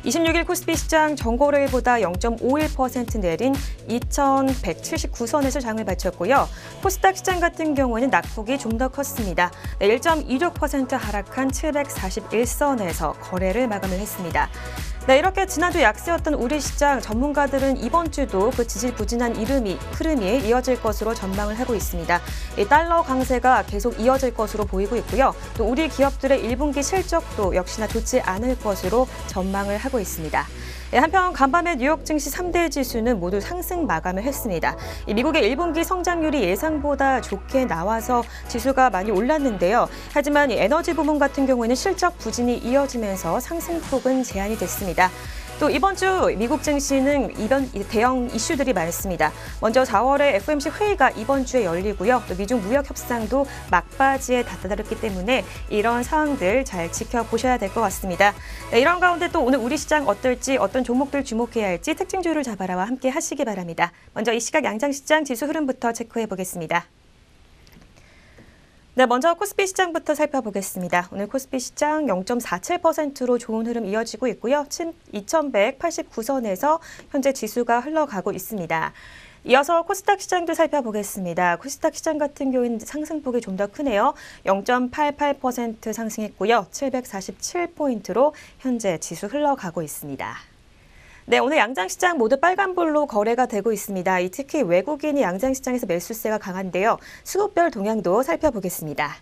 26일 코스피 시장 전거래일보다 0.51% 내린 2,179선에서 장을 마쳤고요. 코스닥 시장 같은 경우에는 낙폭이 좀 더 컸습니다. 1.26% 하락한 741선에서 거래를 마감을 했습니다. 네, 이렇게 지난주 약세였던 우리 시장 전문가들은 이번 주도 그 지지부진한 흐름이 이어질 것으로 전망을 하고 있습니다. 이 달러 강세가 계속 이어질 것으로 보이고 있고요. 또 우리 기업들의 1분기 실적도 역시나 좋지 않을 것으로 전망을 하고 있습니다. 한편 간밤에 뉴욕 증시 3대 지수는 모두 상승 마감을 했습니다. 미국의 1분기 성장률이 예상보다 좋게 나와서 지수가 많이 올랐는데요. 하지만 에너지 부문 같은 경우에는 실적 부진이 이어지면서 상승폭은 제한이 됐습니다. 또 이번 주 미국 증시는 대형 이슈들이 많습니다. 먼저 4월에 FOMC 회의가 이번 주에 열리고요. 또 미중 무역 협상도 막바지에 다다랐기 때문에 이런 상황들 잘 지켜보셔야 될 것 같습니다. 네, 이런 가운데 또 오늘 우리 시장 어떨지 어떤 종목들 주목해야 할지 특징주를 잡아라와 함께 하시기 바랍니다. 먼저 이 시각 양장시장 지수 흐름부터 체크해 보겠습니다. 네, 먼저 코스피 시장부터 살펴보겠습니다. 오늘 코스피 시장 0.47%로 좋은 흐름 이어지고 있고요. 2,189선에서 현재 지수가 흘러가고 있습니다. 이어서 코스닥 시장도 살펴보겠습니다. 코스닥 시장 같은 경우에는 상승폭이 좀 더 크네요. 0.88% 상승했고요. 747포인트로 현재 지수 흘러가고 있습니다. 네, 오늘 양장시장 모두 빨간불로 거래가 되고 있습니다. 특히 외국인이 양장시장에서 매수세가 강한데요. 수급별 동향도 살펴보겠습니다.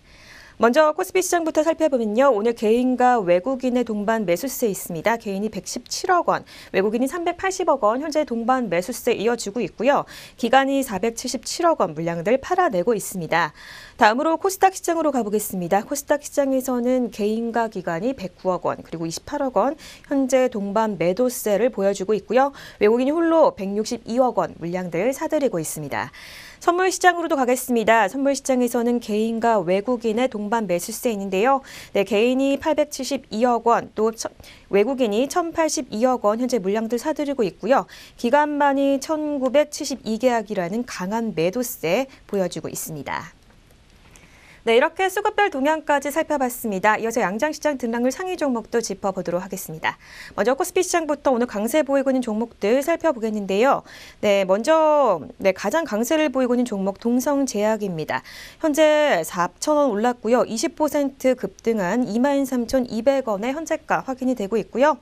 먼저 코스피 시장부터 살펴보면요. 오늘 개인과 외국인의 동반 매수세 있습니다. 개인이 117억 원, 외국인이 380억 원, 현재 동반 매수세 이어지고 있고요. 기관이 477억 원 물량들 팔아내고 있습니다. 다음으로 코스닥 시장으로 가보겠습니다. 코스닥 시장에서는 개인과 기관이 109억 원, 그리고 28억 원, 현재 동반 매도세를 보여주고 있고요. 외국인이 홀로 162억 원 물량들 사들이고 있습니다. 선물시장으로도 가겠습니다. 선물시장에서는 개인과 외국인의 동반 매수세 있는데요. 네, 개인이 872억 원, 또 외국인이 1,082억 원 현재 물량들 사들이고 있고요. 기관만이 1,972계약이라는 강한 매도세 보여주고 있습니다. 네, 이렇게 수급별 동향까지 살펴봤습니다. 이어서 양장시장 등락률 상위 종목도 짚어보도록 하겠습니다. 먼저 코스피 시장부터 오늘 강세 보이고 있는 종목들 살펴보겠는데요. 네, 먼저 가장 강세를 보이고 있는 종목 동성제약입니다. 현재 4,000원 올랐고요. 20% 급등한 23,200원의 현재가 확인이 되고 있고요.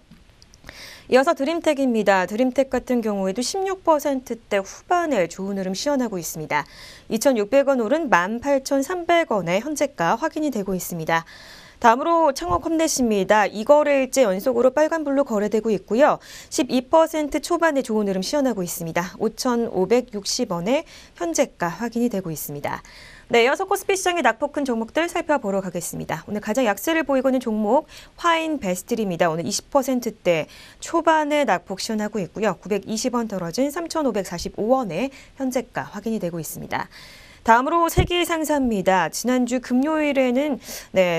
이어서 드림텍입니다. 드림텍 같은 경우에도 16%대 후반에 좋은 흐름 시현하고 있습니다. 2,600원 오른 18,300원의 현재가 확인이 되고 있습니다. 다음으로 창업컴넷입니다. 2거래일째 연속으로 빨간불로 거래되고 있고요. 12% 초반에 좋은 흐름 시현하고 있습니다. 5,560원의 현재가 확인이 되고 있습니다. 네, 이어서 코스피 시장의 낙폭 큰 종목들 살펴보러 가겠습니다. 오늘 가장 약세를 보이고 있는 종목 화인베스트리입니다. 오늘 20%대 초반에 낙폭 시현하고 있고요. 920원 떨어진 3,545원의 현재가 확인이 되고 있습니다. 다음으로 세기상사입니다. 지난주 금요일에는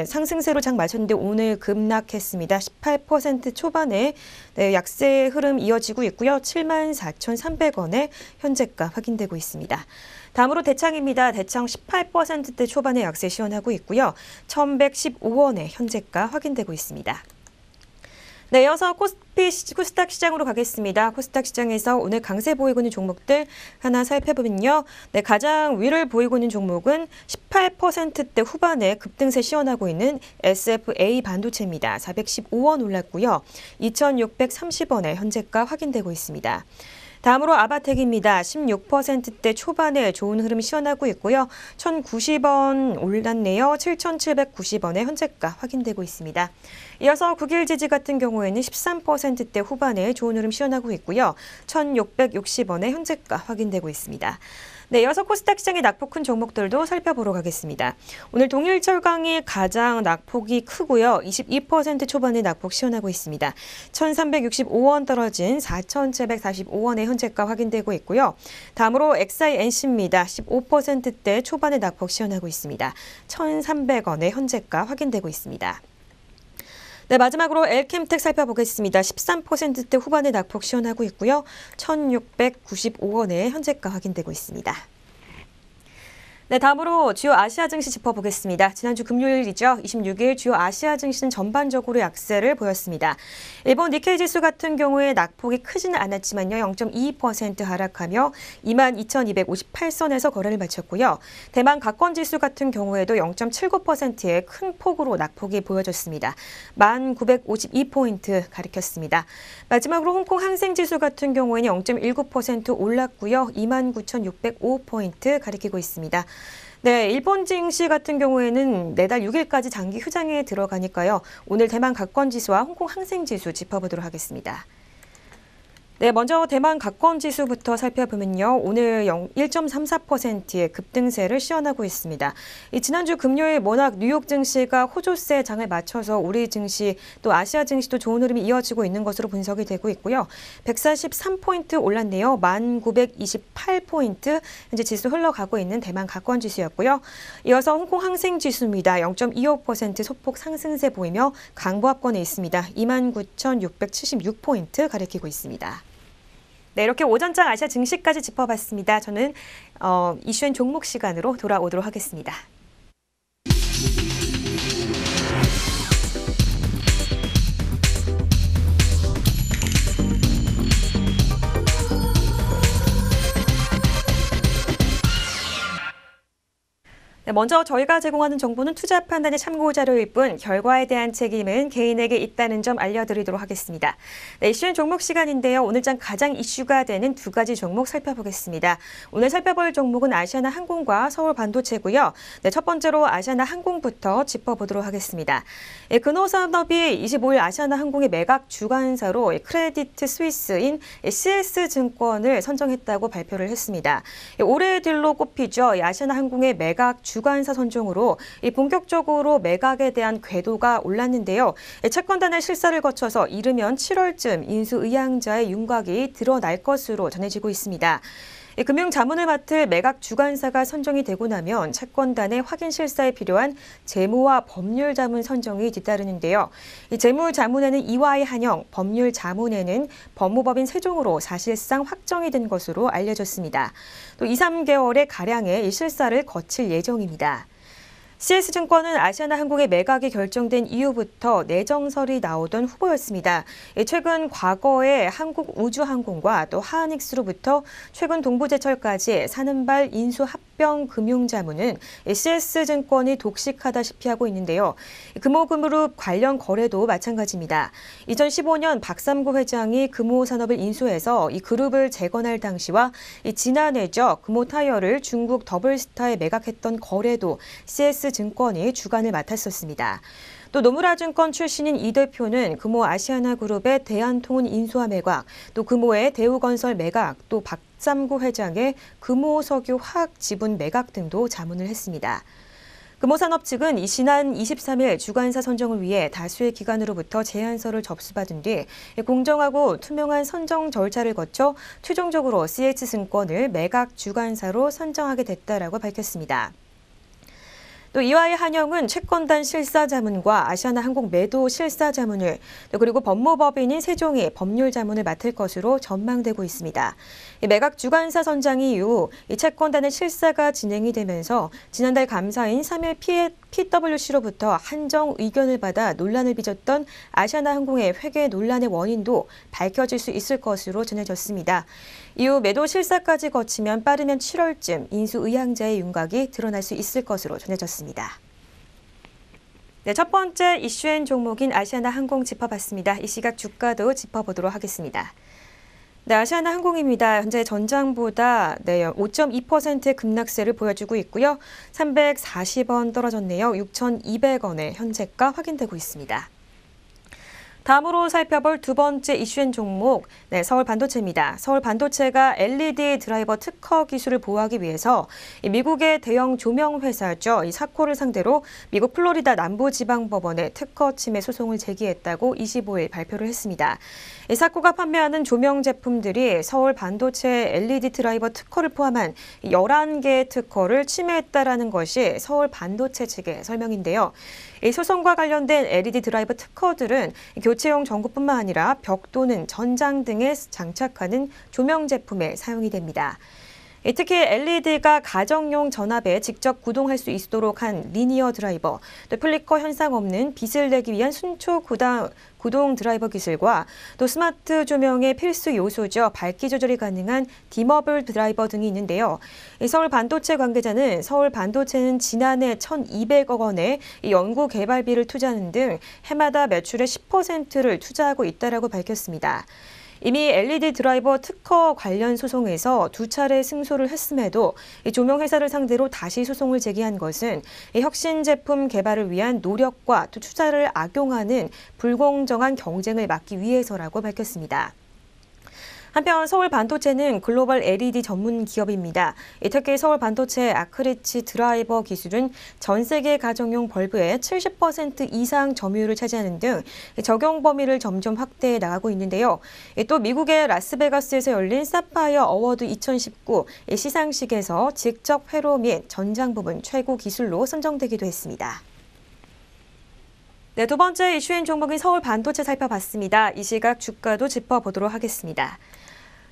상승세로 장 마쳤는데 오늘 급락했습니다. 18% 초반에 약세 흐름 이어지고 있고요. 74,300원의 현재가 확인되고 있습니다. 다음으로 대창입니다. 대창 18%대 초반에 약세 시현하고 있고요. 1,115원의 현재가 확인되고 있습니다. 네, 이어서 코스닥 시장으로 가겠습니다. 코스닥 시장에서 오늘 강세 보이고 있는 종목들 하나 살펴보면요. 네, 가장 위를 보이고 있는 종목은 18%대 후반에 급등세 시현하고 있는 SFA 반도체입니다. 415원 올랐고요. 2,630원의 현재가 확인되고 있습니다. 다음으로 아바텍입니다. 16%대 초반에 좋은 흐름이 시현하고 있고요. 1,090원 올랐네요. 7,790원의 현재가 확인되고 있습니다. 이어서 국일지지 같은 경우에는 13%대 후반에 좋은 흐름 시현하고 있고요. 1,660원의 현재가 확인되고 있습니다. 네, 이어서 코스닥 시장의 낙폭 큰 종목들도 살펴보러 가겠습니다. 오늘 동일철강이 가장 낙폭이 크고요. 22% 초반의 낙폭 시현하고 있습니다. 1,365원 떨어진 4,745원의 현재가 확인되고 있고요. 다음으로 XINC입니다. 15%대 초반의 낙폭 시현하고 있습니다. 1,300원의 현재가 확인되고 있습니다. 네, 마지막으로 엘캠텍 살펴보겠습니다. 13%대 후반의 낙폭 시현하고 있고요. 1,695원의 현재가 확인되고 있습니다. 네, 다음으로 주요 아시아 증시 짚어보겠습니다. 지난주 금요일이죠. 26일 주요 아시아 증시는 전반적으로 약세를 보였습니다. 일본 니케이 지수 같은 경우에 낙폭이 크지는 않았지만요. 0.2% 하락하며 22,258선에서 거래를 마쳤고요. 대만 각권 지수 같은 경우에도 0.79%의 큰 폭으로 낙폭이 보여졌습니다. 1,952포인트 가리켰습니다. 마지막으로 홍콩 항생 지수 같은 경우에는 0.19% 올랐고요. 29,605포인트 가리키고 있습니다. 네, 일본 증시 같은 경우에는 내달 6일까지 장기 휴장에 들어가니까요. 오늘 대만 각권 지수와 홍콩 항생 지수 짚어보도록 하겠습니다. 네, 먼저 대만 각권 지수부터 살펴보면요. 오늘 1.34%의 급등세를 시현하고 있습니다. 지난주 금요일 워낙 뉴욕 증시가 호조세 장을 맞춰서 우리 증시 또 아시아 증시도 좋은 흐름이 이어지고 있는 것으로 분석이 되고 있고요. 143포인트 올랐네요. 1,928포인트 현재 지수 흘러가고 있는 대만 각권 지수였고요. 이어서 홍콩 항생 지수입니다. 0.25% 소폭 상승세 보이며 강보합권에 있습니다. 29,676포인트 가리키고 있습니다. 네, 이렇게 오전장 아시아 증시까지 짚어봤습니다. 저는 이슈앤 종목 시간으로 돌아오도록 하겠습니다. 네, 먼저 저희가 제공하는 정보는 투자 판단의 참고 자료일 뿐 결과에 대한 책임은 개인에게 있다는 점 알려드리도록 하겠습니다. 네, 이슈엔 종목 시간인데요. 오늘장 가장 이슈가 되는 두 가지 종목 살펴보겠습니다. 오늘 살펴볼 종목은 아시아나 항공과 서울 반도체고요. 네, 첫 번째로 아시아나 항공부터 짚어보도록 하겠습니다. 네, 근호산업이 25일 아시아나 항공의 매각 주관사로 크레디트 스위스인 CS증권을 선정했다고 발표를 했습니다. 올해 딜로 꼽히죠. 아시아나 항공의 매각 주관사 선정으로 본격적으로 매각에 대한 궤도가 올랐는데요. 채권단의 실사를 거쳐서 이르면 7월쯤 인수의향자의 윤곽이 드러날 것으로 전해지고 있습니다. 금융자문을 맡을 매각 주관사가 선정이 되고 나면 채권단의 확인 실사에 필요한 재무와 법률자문 선정이 뒤따르는데요. 재무자문에는 EY한영, 법률자문에는 법무법인 세종으로 사실상 확정이 된 것으로 알려졌습니다. 또 2, 3개월의 가량의 실사를 거칠 예정입니다. CS증권은 아시아나 항공의 매각이 결정된 이후부터 내정설이 나오던 후보였습니다. 최근 과거에 한국우주항공과 또 하은익스로부터 최근 동부제철까지 사는발 인수합병금융자문은 CS증권이 독식하다시피 하고 있는데요. 금호그룹 관련 거래도 마찬가지입니다. 2015년 박삼구 회장이 금호산업을 인수해서 이 그룹을 재건할 당시와 지난해죠. 금호타이어를 중국 더블스타에 매각했던 거래도 CS증권이 주관을 맡았었습니다. 또 노무라증권 출신인 이 대표는 금호 아시아나그룹의 대한통운 인수와 매각, 또 금호의 대우건설 매각, 또 박삼구 회장의 금호석유 화학 지분 매각 등도 자문을 했습니다. 금호산업 측은 지난 23일 주관사 선정을 위해 다수의 기관으로부터 제안서를 접수받은 뒤 공정하고 투명한 선정 절차를 거쳐 최종적으로 CS증권을 매각 주관사로 선정하게 됐다라고 밝혔습니다. 또 EY한영은 채권단 실사자문과 아시아나 항공 매도 실사자문을 그리고 법무법인인 세종이 법률자문을 맡을 것으로 전망되고 있습니다. 매각 주관사 선정 이후 채권단의 실사가 진행이 되면서 지난달 감사인 3일 PwC로부터 한정 의견을 받아 논란을 빚었던 아시아나 항공의 회계 논란의 원인도 밝혀질 수 있을 것으로 전해졌습니다. 이후 매도 실사까지 거치면 빠르면 7월쯤 인수의향자의 윤곽이 드러날 수 있을 것으로 전해졌습니다. 네, 첫 번째 이슈엔 종목인 아시아나 항공 짚어봤습니다. 이 시각 주가도 짚어보도록 하겠습니다. 네, 아시아나 항공입니다. 현재 전장보다 5.2%의 급락세를 보여주고 있고요. 340원 떨어졌네요. 6,200원의 현재가 확인되고 있습니다. 다음으로 살펴볼 두 번째 이슈엔 종목, 서울 반도체입니다. 서울 반도체가 LED 드라이버 특허 기술을 보호하기 위해서 미국의 대형 조명 회사죠. 이 사코를 상대로 미국 플로리다 남부지방법원에 특허 침해 소송을 제기했다고 25일 발표를 했습니다. 이 사코가 판매하는 조명 제품들이 서울 반도체 LED 드라이버 특허를 포함한 11개의 특허를 침해했다라는 것이 서울 반도체 측의 설명인데요. 이 소송과 관련된 LED 드라이버 특허들은 교체용 전구뿐만 아니라 벽 또는 전장 등에 장착하는 조명 제품에 사용이 됩니다. 특히 LED가 가정용 전압에 직접 구동할 수 있도록 한 리니어 드라이버, 또 플리커 현상 없는 빛을 내기 위한 순초 구동 드라이버 기술과 또 스마트 조명의 필수 요소죠. 밝기 조절이 가능한 디머블 드라이버 등이 있는데요. 서울 반도체 관계자는 서울 반도체는 지난해 1,200억 원의 연구 개발비를 투자하는 등 해마다 매출의 10%를 투자하고 있다라고 밝혔습니다. 이미 LED 드라이버 특허 관련 소송에서 2차례 승소를 했음에도 조명 회사를 상대로 다시 소송을 제기한 것은 혁신 제품 개발을 위한 노력과 또 투자를 악용하는 불공정한 경쟁을 막기 위해서라고 밝혔습니다. 한편 서울 반도체는 글로벌 LED 전문 기업입니다. 특히 서울 반도체 아크리치 드라이버 기술은 전 세계 가정용 벌브의 70% 이상 점유율을 차지하는 등 적용 범위를 점점 확대해 나가고 있는데요. 또 미국의 라스베가스에서 열린 사파이어 어워드 2019 시상식에서 직접 회로 및 전장 부분 최고 기술로 선정되기도 했습니다. 네, 두 번째 이슈인 종목인 서울 반도체 살펴봤습니다. 이 시각 주가도 짚어보도록 하겠습니다.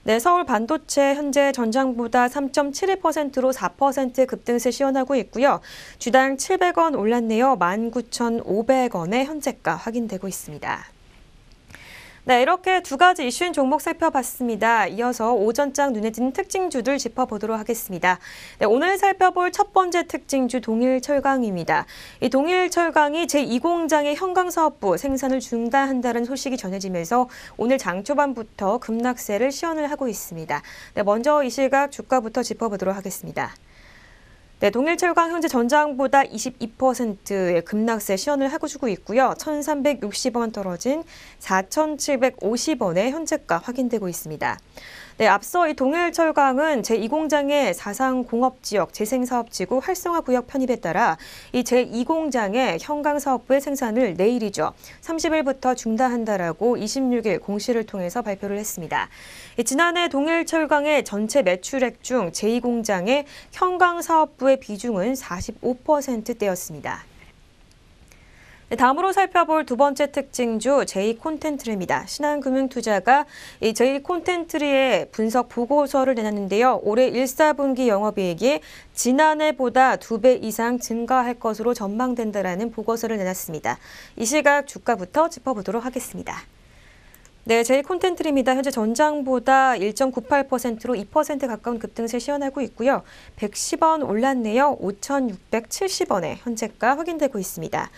네, 서울 반도체 현재 전장보다 3.71%로 4% 급등세 시현하고 있고요. 주당 700원 올랐네요. 19,500원의 현재가 확인되고 있습니다. 네, 이렇게 두 가지 이슈인 종목 살펴봤습니다. 이어서 오전장 눈에 띄는 특징주들 짚어보도록 하겠습니다. 네, 오늘 살펴볼 첫 번째 특징주 동일철강입니다. 이 동일철강이 제2공장의 현강사업부 생산을 중단한다는 소식이 전해지면서 오늘 장 초반부터 급락세를 시현을 하고 있습니다. 네, 먼저 이 시각 주가부터 짚어보도록 하겠습니다. 네, 동일철강 현재 전장보다 22%의 급락세 시현을 하고 주고 있고요. 1,360원 떨어진 4,750원의 현재가 확인되고 있습니다. 네, 앞서 이 동일철강은 제2공장의 사상공업지역 재생사업지구 활성화구역 편입에 따라 이 제2공장의 현강사업부의 생산을 내일이죠. 30일부터 중단한다라고 26일 공시를 통해서 발표를 했습니다. 지난해 동일철강의 전체 매출액 중 제2공장의 현강사업부의 비중은 45%대였습니다. 네, 다음으로 살펴볼 두 번째 특징주 제2콘텐트리입니다. 신한금융투자가 이 제2콘텐트리의 분석 보고서를 내놨는데요. 올해 1사분기 영업이익이 지난해보다 2배 이상 증가할 것으로 전망된다라는 보고서를 내놨습니다. 이 시각 주가부터 짚어보도록 하겠습니다. 네, 제2콘텐트리입니다. 현재 전장보다 1.98%로 2% 가까운 급등세 시현하고 있고요. 110원 올랐네요. 5,670원에 현재가 확인되고 있습니다.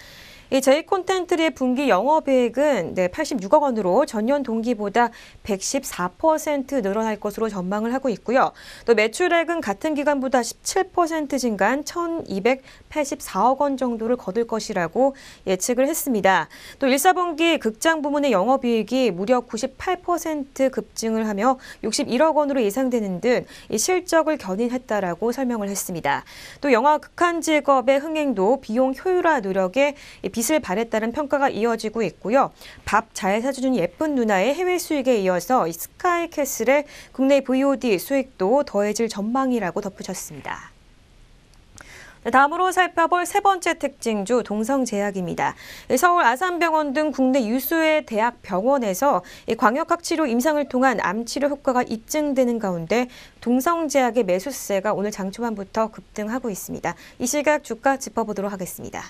이 제2콘텐트리의 분기 영업이익은 86억 원으로 전년 동기보다 114% 늘어날 것으로 전망을 하고 있고요. 또 매출액은 같은 기간보다 17% 증가한 1,284억 원 정도를 거둘 것이라고 예측을 했습니다. 또 1사분기 극장 부문의 영업이익이 무려 98% 급증을 하며 61억 원으로 예상되는 등 이 실적을 견인했다라고 설명을 했습니다. 또 영화 극한 직업의 흥행도 비용 효율화 노력에 빛을 발했다는 평가가 이어지고 있고요. 밥 잘 사주는 예쁜 누나의 해외 수익에 이어서 이 스카이캐슬의 국내 VOD 수익도 더해질 전망이라고 덧붙였습니다. 다음으로 살펴볼 세 번째 특징주 동성제약입니다. 서울 아산병원 등 국내 유수의 대학 병원에서 광역학치료 임상을 통한 암치료 효과가 입증되는 가운데 동성제약의 매수세가 오늘 장 초반부터 급등하고 있습니다. 이 시각 주가 짚어보도록 하겠습니다.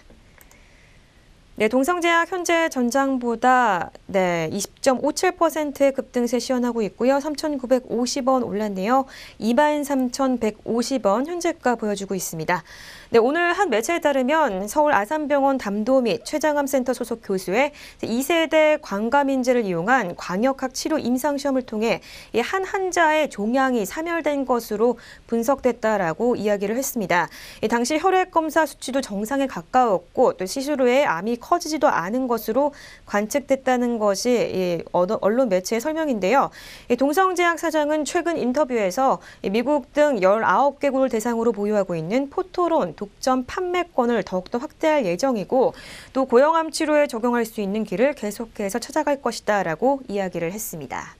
네, 동성제약 현재 전장보다 20.57%의 급등세 시현하고 있고요. 3,950원 올랐네요. 23,150원 현재가 보여주고 있습니다. 네, 오늘 한 매체에 따르면 서울 아산병원 담도 및 췌장암센터 소속 교수의 2세대 광감인제를 이용한 광역학 치료 임상시험을 통해 한 환자의 종양이 사멸된 것으로 분석됐다라고 이야기를 했습니다. 당시 혈액 검사 수치도 정상에 가까웠고 또 시술 후에 암이 커지지도 않은 것으로 관측됐다는 것이 언론 매체의 설명인데요. 동성제약 사장은 최근 인터뷰에서 미국 등 19개국을 대상으로 보유하고 있는 포토론 독점 판매권을 더욱더 확대할 예정이고 또 고형암 치료에 적용할 수 있는 길을 계속해서 찾아갈 것이다라고 이야기를 했습니다.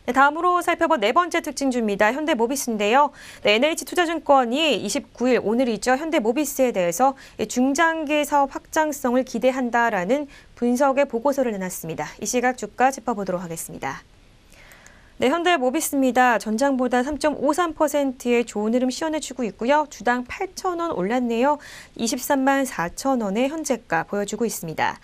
네, 다음으로 살펴본 네 번째 특징주입니다. 현대모비스인데요. NH투자증권이 29일 오늘이죠. 현대모비스에 대해서 중장기 사업 확장성을 기대한다라는 분석의 보고서를 내놨습니다. 이 시각 주가 짚어보도록 하겠습니다. 네, 현대모비스입니다. 전장보다 3.53%의 좋은 흐름 시원해주고 있고요. 주당 8,000원 올랐네요. 23만 4천원의 현재가 보여주고 있습니다.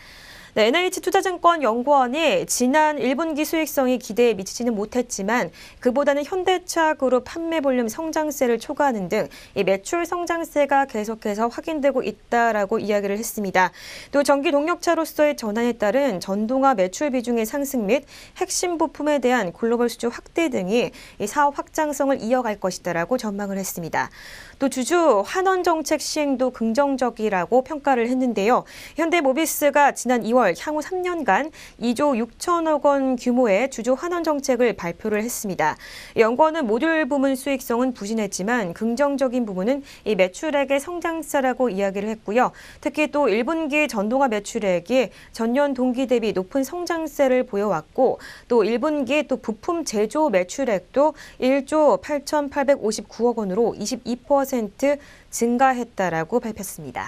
네, NH투자증권 연구원이 지난 1분기 수익성이 기대에 미치지는 못했지만 그보다는 현대차 그룹 판매 볼륨 성장세를 초과하는 등 이 매출 성장세가 계속해서 확인되고 있다라고 이야기를 했습니다. 또 전기 동력차로서의 전환에 따른 전동화 매출 비중의 상승 및 핵심 부품에 대한 글로벌 수주 확대 등이 이 사업 확장성을 이어갈 것이다라고 전망을 했습니다. 또 주주 환원 정책 시행도 긍정적이라고 평가를 했는데요. 현대모비스가 지난 2월 향후 3년간 2조 6천억 원 규모의 주주 환원 정책을 발표를 했습니다. 연구원은 모듈 부문 수익성은 부진했지만 긍정적인 부분은 이 매출액의 성장세라고 이야기를 했고요. 특히 또 1분기 전동화 매출액이 전년 동기 대비 높은 성장세를 보여왔고 또 1분기 또 부품 제조 매출액도 1조 8,859억 원으로 22% 증가했다라고 밝혔습니다.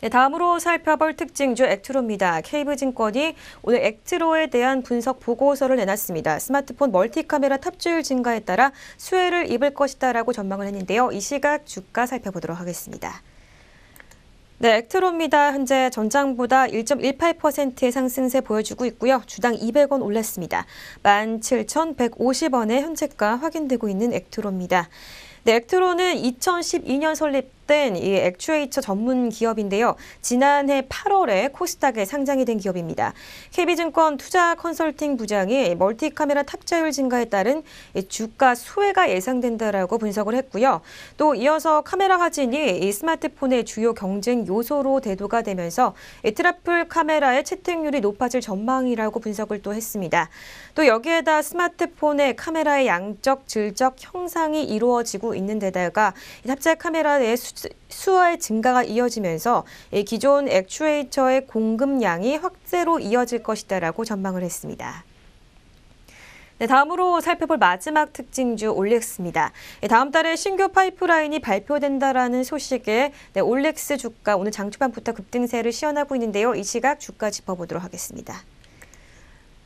네, 다음으로 살펴볼 특징주 액트로입니다. KB증권이 오늘 액트로에 대한 분석 보고서를 내놨습니다. 스마트폰 멀티카메라 탑재율 증가에 따라 수혜를 입을 것이다라고 전망을 했는데요. 이 시각 주가 살펴보도록 하겠습니다. 네, 액트로입니다. 현재 전장보다 1.18%의 상승세 보여주고 있고요. 주당 200원 올랐습니다. 17,150원의 현재가 확인되고 있는 액트로입니다. 네, 액트로는 2012년 설립된 이 액추에이터 전문 기업인데요. 지난해 8월에 코스닥에 상장이 된 기업입니다. KB증권 투자 컨설팅 부장이 멀티카메라 탑재율 증가에 따른 주가 수혜가 예상된다라고 분석을 했고요. 또 이어서 카메라 화질이 이 스마트폰의 주요 경쟁 요소로 대두가 되면서 트러플 카메라의 채택률이 높아질 전망이라고 분석을 또 했습니다. 또 여기에다 스마트폰의 카메라의 양적, 질적 형상이 이루어지고 있는 데다가 탑재 카메라의 수요의 증가가 이어지면서 기존 액추에이터의 공급량이 확대로 이어질 것이다라고 전망을 했습니다. 네, 다음으로 살펴볼 마지막 특징주 올릭스입니다. 다음 달에 신규 파이프라인이 발표된다라는 소식에 올릭스 주가 오늘 장 초반부터 급등세를 시현하고 있는데요. 이 시각 주가 짚어보도록 하겠습니다.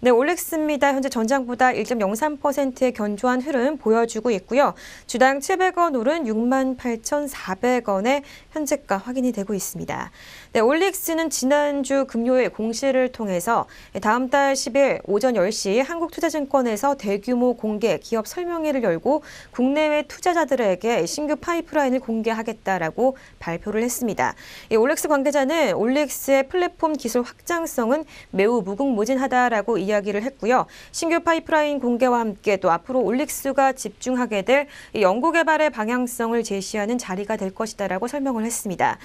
네, 올릭스입니다. 현재 전장보다 1.03%의 견조한 흐름 보여주고 있고요. 주당 700원 오른 68,400원의 현재가 확인이 되고 있습니다. 네, 올릭스는 지난주 금요일 공시를 통해서 다음 달 10일 오전 10시 한국투자증권에서 대규모 공개 기업 설명회를 열고 국내외 투자자들에게 신규 파이프라인을 공개하겠다라고 발표를 했습니다. 올릭스 관계자는 올릭스의 플랫폼 기술 확장성은 매우 무궁무진하다라고 이야기를 했고요. 신규 파이프라인 공개와 함께 또 앞으로 올릭스가 집중하게 될 연구개발의 방향성을 제시하는 자리가 될 것이다라고 설명을 했습니다.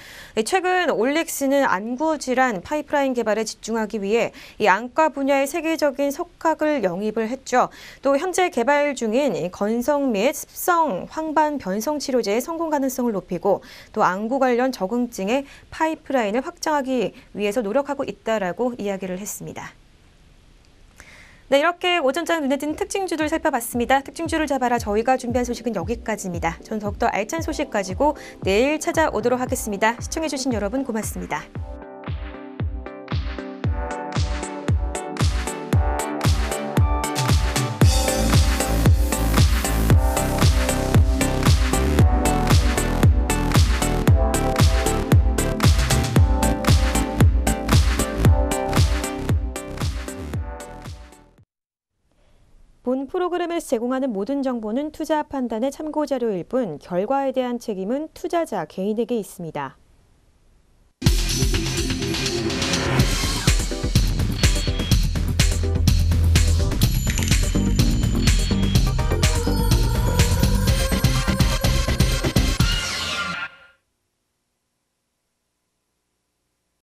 최근 올릭스는 안구 질환 파이프라인 개발에 집중하기 위해 이 안과 분야의 세계적인 석학을 영입을 했죠. 또 현재 개발 중인 건성 및 습성 황반 변성 치료제의 성공 가능성을 높이고 또 안구 관련 적응증의 파이프라인을 확장하기 위해서 노력하고 있다라고 이야기를 했습니다. 네, 이렇게 오전장 눈에 띄는 특징주들 살펴봤습니다. 특징주를 잡아라 저희가 준비한 소식은 여기까지입니다. 전 더욱더 알찬 소식 가지고 내일 찾아오도록 하겠습니다. 시청해주신 여러분 고맙습니다. 본 프로그램에서 제공하는 모든 정보는 투자 판단의 참고 자료일 뿐 결과에 대한 책임은 투자자 개인에게 있습니다.